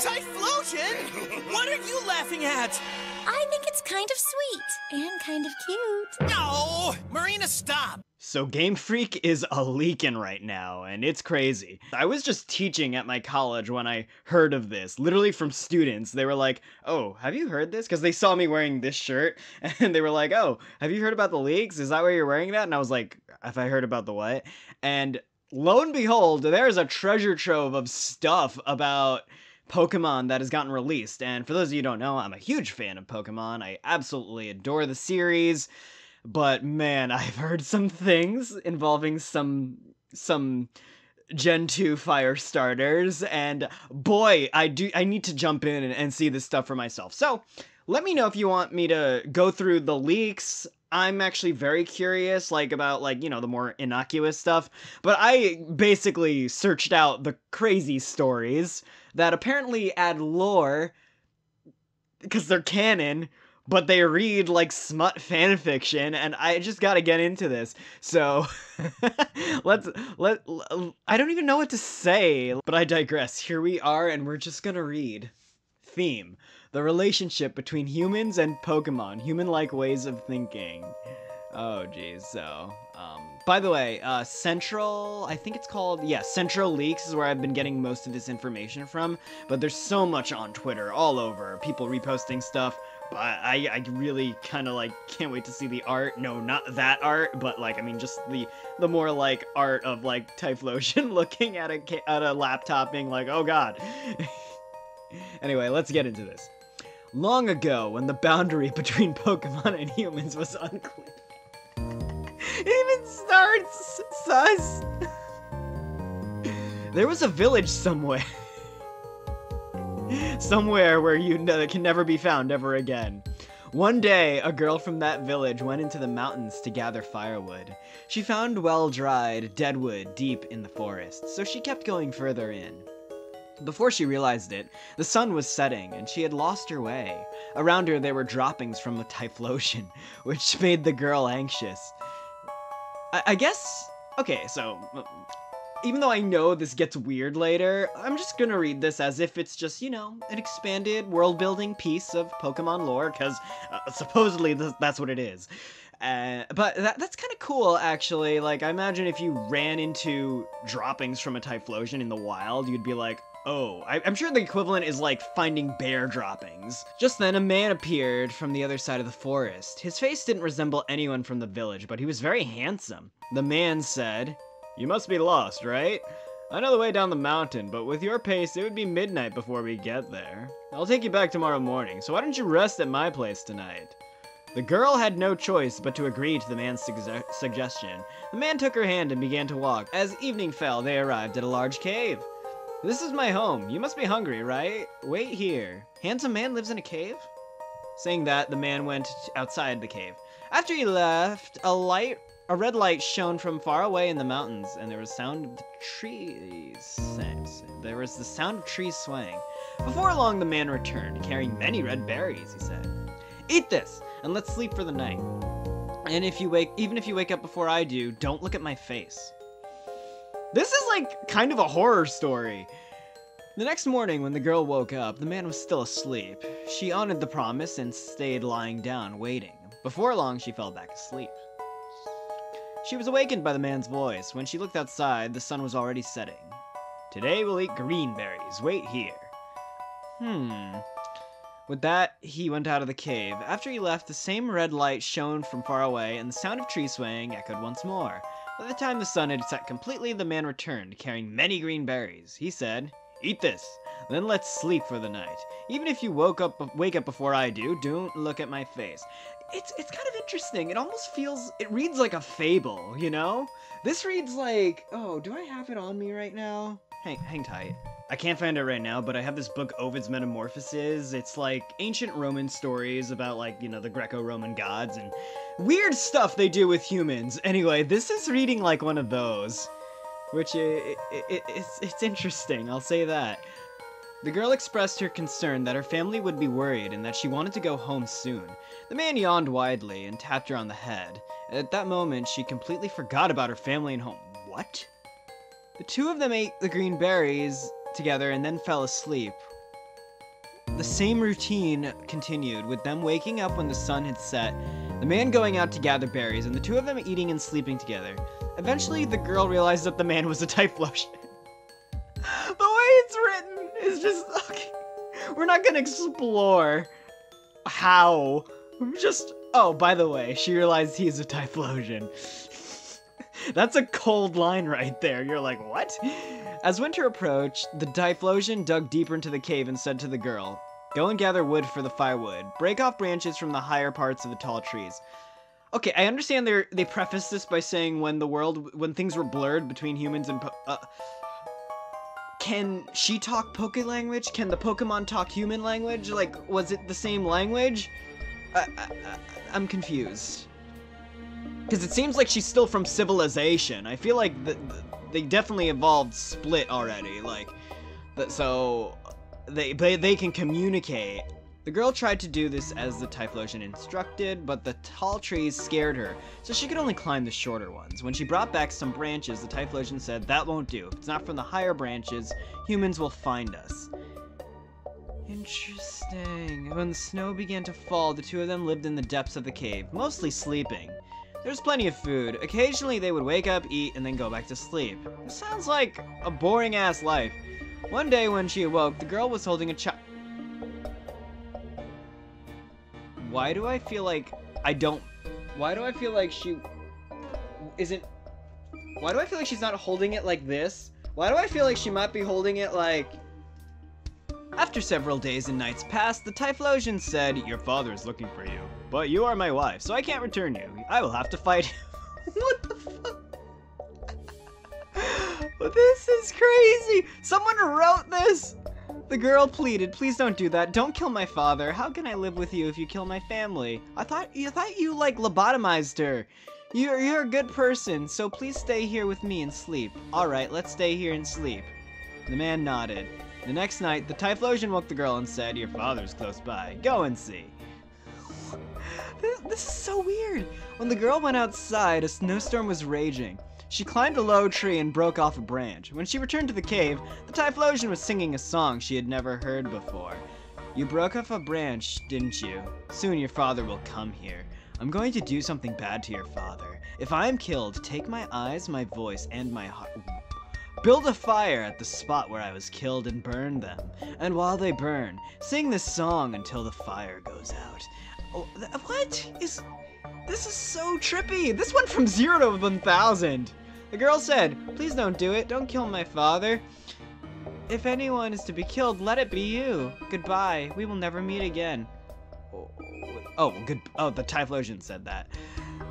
Typhlosion? What are you laughing at? I think it's kind of sweet and kind of cute. No! Marina, stop! So Game Freak is a leaking right now, and it's crazy. I was just teaching at my college when I heard of this, literally from students. They were like, oh, have you heard this? Because they saw me wearing this shirt, and they were like, oh, have you heard about the leaks? Is that why you're wearing that? And I was like, have I heard about the what? And lo and behold, there's a treasure trove of stuff about Pokemon that has gotten released. And for those of you who don't know, I'm a huge fan of Pokemon. I absolutely adore the series. But man, I've heard some things involving some Gen 2 fire starters, and boy, I need to jump in and see this stuff for myself. So, let me know if you want me to go through the leaks. I'm actually very curious, about, the more innocuous stuff. But I basically searched out the crazy stories that apparently add lore, because they're canon, but they read like smut fanfiction, and I just gotta get into this. So, I don't even know what to say, but I digress. Here we are, and we're just gonna read. Theme: the relationship between humans and Pokemon, human-like ways of thinking. Oh, geez, so, by the way, Central, I think it's called, yeah, Central Leaks is where I've been getting most of this information from, but there's so much on Twitter, all over, people reposting stuff. I really kind of, can't wait to see the art. No, not that art, but, just the more, art of, Typhlosion looking at a laptop being like, oh god. Anyway, let's get into this. Long ago, when the boundary between Pokemon and humans was unclear. It even starts sus. There was a village somewhere. Somewhere where that can never be found ever again. One day, a girl from that village went into the mountains to gather firewood. She found well-dried deadwood deep in the forest, so she kept going further in. Before she realized it, the sun was setting, and she had lost her way. Around her there were droppings from the Typhlosion, which made the girl anxious. I guess... Okay, so... Even though I know this gets weird later, I'm just gonna read this as if it's just, an expanded world-building piece of Pokemon lore, because supposedly that's what it is. But that's kind of cool, actually. I imagine if you ran into droppings from a Typhlosion in the wild, you'd be like, oh, I'm sure the equivalent is finding bear droppings. Just then, a man appeared from the other side of the forest. His face didn't resemble anyone from the village, but he was very handsome. The man said, "You must be lost, right? I know the way down the mountain, but with your pace, it would be midnight before we get there. I'll take you back tomorrow morning, so why don't you rest at my place tonight?" The girl had no choice but to agree to the man's suggestion. The man took her hand and began to walk. As evening fell, they arrived at a large cave. "This is my home. You must be hungry, right? Wait here. Handsome man lives in a cave?" Saying that, the man went outside the cave. After he left, a red light shone from far away in the mountains, and there was the sound of trees swaying. Before long, the man returned, carrying many red berries, he said. "Eat this, and let's sleep for the night. And even if you wake up before I do, don't look at my face." This is kind of a horror story. The next morning, when the girl woke up, the man was still asleep. She honored the promise and stayed lying down, waiting. Before long, she fell back asleep. She was awakened by the man's voice. When she looked outside, the sun was already setting. "Today we'll eat green berries. Wait here." With that, he went out of the cave. After he left, the same red light shone from far away, and the sound of trees swaying echoed once more. By the time the sun had set completely, the man returned, carrying many green berries. He said, "Eat this, then let's sleep for the night. Even if you wake up before I do, don't look at my face." It's kind of interesting. It almost reads like a fable, This reads like, oh, do I have it on me right now? Hang tight. I can't find it right now, but I have this book, Ovid's Metamorphoses. It's ancient Roman stories about the Greco-Roman gods and weird stuff they do with humans. Anyway, this is reading like one of those, which it's interesting, I'll say that. The girl expressed her concern that her family would be worried and that she wanted to go home soon. The man yawned widely and tapped her on the head. At that moment, she completely forgot about her family and home. What? The two of them ate the green berries, together and then fell asleep. The same routine continued, with them waking up when the sun had set, the man going out to gather berries, and the two of them eating and sleeping together. Eventually, the girl realized that the man was a Typhlosion. The way it's written is just... okay. We're not gonna explore how. Just... oh, by the way, she realized he's a Typhlosion. That's a cold line right there. You're like, what? As winter approached, the Typhlosion dug deeper into the cave and said to the girl, "Go and gather wood for the firewood. Break off branches from the higher parts of the tall trees." Okay, I understand they preface this by saying when things were blurred between humans and can she talk Poke language? Can the Pokemon talk human language? Like, was it the same language? I'm confused. Because it seems like she's still from Civilization. I feel like they definitely evolved Split already. Like, so they can communicate. The girl tried to do this as the Typhlosion instructed, but the tall trees scared her, so she could only climb the shorter ones. When she brought back some branches, the Typhlosion said, "That won't do. If it's not from the higher branches, humans will find us." Interesting. When the snow began to fall, the two of them lived in the depths of the cave, mostly sleeping. There was plenty of food. Occasionally, they would wake up, eat, and then go back to sleep. It sounds like a boring-ass life. One day when she awoke, the girl was holding a child. Why do I feel like she isn't... why do I feel like she's not holding it like this? Why do I feel like she might be holding it like... After several days and nights passed, the Typhlosion said, "Your father is looking for you, but you are my wife, so I can't return you. I will have to fight you." What the fuck? This is crazy! Someone wrote this! The girl pleaded, "Please don't do that. Don't kill my father. How can I live with you if you kill my family? I thought you like lobotomized her. You're a good person, so please stay here with me and sleep." "Alright, let's stay here and sleep." The man nodded. The next night, the Typhlosion woke the girl and said, "Your father's close by. Go and see." This is so weird. When the girl went outside, a snowstorm was raging. She climbed a low tree and broke off a branch. When she returned to the cave, the Typhlosion was singing a song she had never heard before. "You broke off a branch, didn't you? Soon your father will come here. I'm going to do something bad to your father. If I am killed, take my eyes, my voice, and my heart. Build a fire at the spot where I was killed and burn them. And while they burn, sing this song until the fire goes out." Oh, what is... this is so trippy. This went from 0 to 1,000. The girl said, "Please don't do it. Don't kill my father. If anyone is to be killed, let it be you. Goodbye. We will never meet again." Oh, the Typhlosion said that.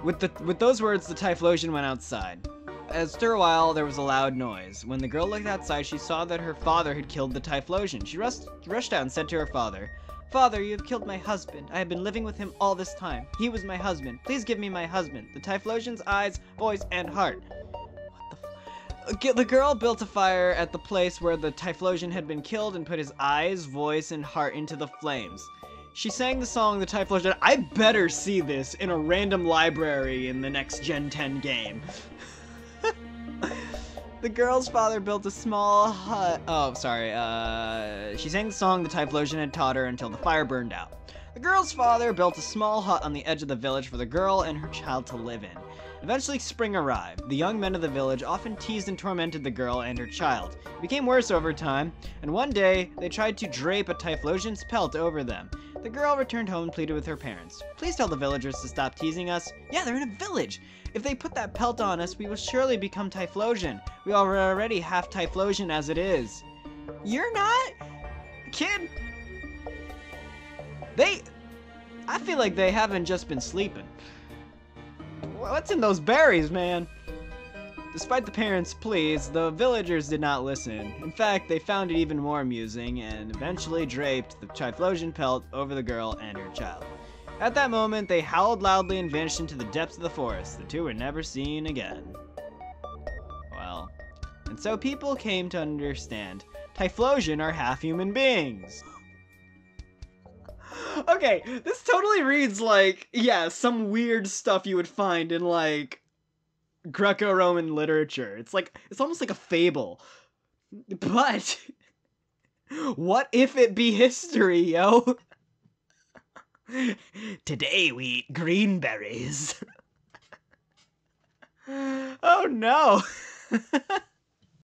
With those words, the Typhlosion went outside. After a while, there was a loud noise. When the girl looked outside, she saw that her father had killed the Typhlosion. She rushed out and said to her father, "Father, you have killed my husband. I have been living with him all this time. He was my husband. Please give me my husband, the Typhlosion's eyes, voice, and heart." The girl built a fire at the place where the Typhlosion had been killed and put his eyes, voice, and heart into the flames. She sang the song the Typhlosion... I better see this in a random library in the next Gen 10 game. The girl's father built a small hut... oh, sorry. She sang the song the Typhlosion had taught her until the fire burned out. The girl's father built a small hut on the edge of the village for the girl and her child to live in. Eventually, spring arrived. The young men of the village often teased and tormented the girl and her child. It became worse over time, and one day, they tried to drape a Typhlosion's pelt over them. The girl returned home and pleaded with her parents. "Please tell the villagers to stop teasing us." Yeah, they're in a village. "If they put that pelt on us, we will surely become Typhlosion. We are already half Typhlosion as it is." You're not? Kid. I feel like they haven't just been sleeping. What's in those berries, man? Despite the parents' pleas, the villagers did not listen. In fact, they found it even more amusing and eventually draped the Typhlosion pelt over the girl and her child. At that moment, they howled loudly and vanished into the depths of the forest. The two were never seen again. Well, and so people came to understand Typhlosion are half human beings. Okay, this totally reads like, yeah, some weird stuff you would find in, like, Greco-Roman literature. It's almost like a fable. But What if it be history, yo? Today we eat green berries. Oh no.